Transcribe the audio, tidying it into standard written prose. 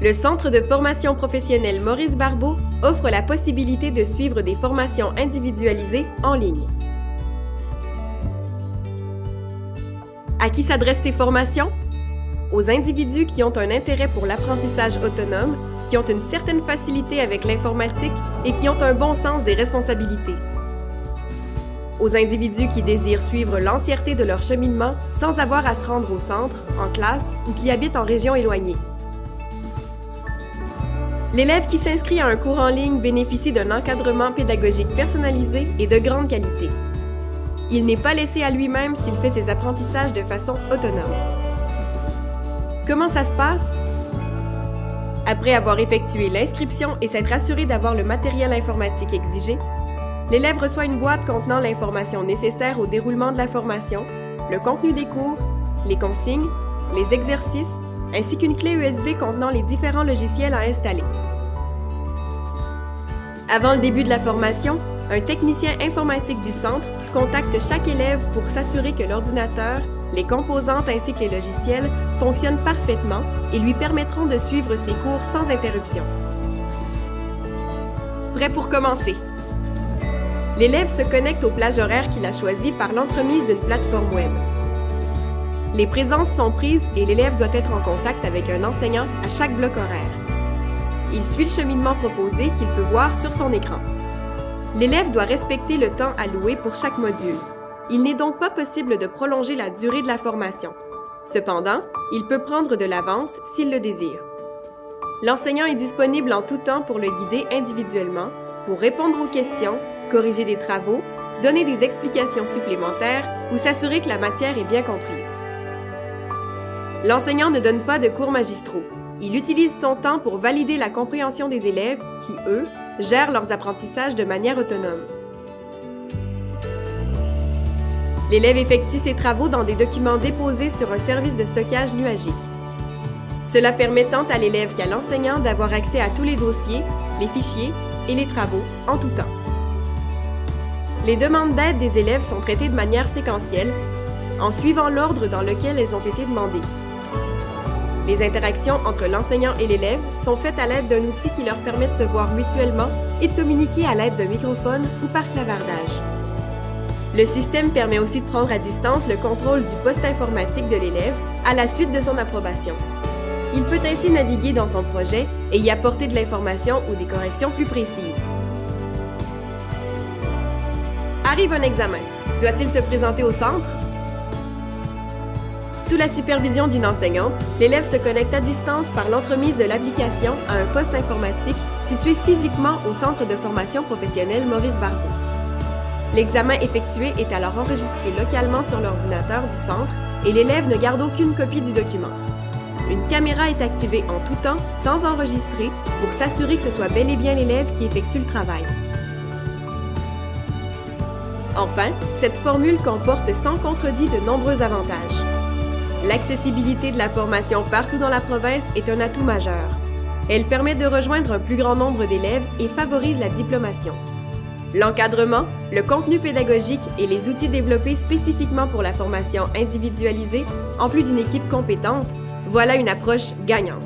Le Centre de formation professionnelle Maurice Barbeau offre la possibilité de suivre des formations individualisées en ligne. À qui s'adressent ces formations? Aux individus qui ont un intérêt pour l'apprentissage autonome, qui ont une certaine facilité avec l'informatique et qui ont un bon sens des responsabilités. Aux individus qui désirent suivre l'entièreté de leur cheminement sans avoir à se rendre au centre, en classe ou qui habitent en région éloignée. L'élève qui s'inscrit à un cours en ligne bénéficie d'un encadrement pédagogique personnalisé et de grande qualité. Il n'est pas laissé à lui-même s'il fait ses apprentissages de façon autonome. Comment ça se passe? Après avoir effectué l'inscription et s'être assuré d'avoir le matériel informatique exigé, l'élève reçoit une boîte contenant l'information nécessaire au déroulement de la formation, le contenu des cours, les consignes, les exercices, ainsi qu'une clé USB contenant les différents logiciels à installer. Avant le début de la formation, un technicien informatique du centre contacte chaque élève pour s'assurer que l'ordinateur, les composantes ainsi que les logiciels fonctionnent parfaitement et lui permettront de suivre ses cours sans interruption. Prêt pour commencer? L'élève se connecte aux plages horaires qu'il a choisies par l'entremise d'une plateforme web. Les présences sont prises et l'élève doit être en contact avec un enseignant à chaque bloc horaire. Il suit le cheminement proposé qu'il peut voir sur son écran. L'élève doit respecter le temps alloué pour chaque module. Il n'est donc pas possible de prolonger la durée de la formation. Cependant, il peut prendre de l'avance s'il le désire. L'enseignant est disponible en tout temps pour le guider individuellement, pour répondre aux questions, corriger des travaux, donner des explications supplémentaires ou s'assurer que la matière est bien comprise. L'enseignant ne donne pas de cours magistraux. Il utilise son temps pour valider la compréhension des élèves qui, eux, gèrent leurs apprentissages de manière autonome. L'élève effectue ses travaux dans des documents déposés sur un service de stockage nuagique. Cela permet tant à l'élève qu'à l'enseignant d'avoir accès à tous les dossiers, les fichiers et les travaux en tout temps. Les demandes d'aide des élèves sont traitées de manière séquentielle, en suivant l'ordre dans lequel elles ont été demandées. Les interactions entre l'enseignant et l'élève sont faites à l'aide d'un outil qui leur permet de se voir mutuellement et de communiquer à l'aide d'un microphone ou par clavardage. Le système permet aussi de prendre à distance le contrôle du poste informatique de l'élève à la suite de son approbation. Il peut ainsi naviguer dans son projet et y apporter de l'information ou des corrections plus précises. Arrive un examen. Doit-il se présenter au centre? Sous la supervision d'une enseignante, l'élève se connecte à distance par l'entremise de l'application à un poste informatique situé physiquement au Centre de formation professionnelle Maurice Barbeau. L'examen effectué est alors enregistré localement sur l'ordinateur du centre et l'élève ne garde aucune copie du document. Une caméra est activée en tout temps sans enregistrer pour s'assurer que ce soit bel et bien l'élève qui effectue le travail. Enfin, cette formule comporte sans contredit de nombreux avantages. L'accessibilité de la formation partout dans la province est un atout majeur. Elle permet de rejoindre un plus grand nombre d'élèves et favorise la diplomation. L'encadrement, le contenu pédagogique et les outils développés spécifiquement pour la formation individualisée, en plus d'une équipe compétente, voilà une approche gagnante.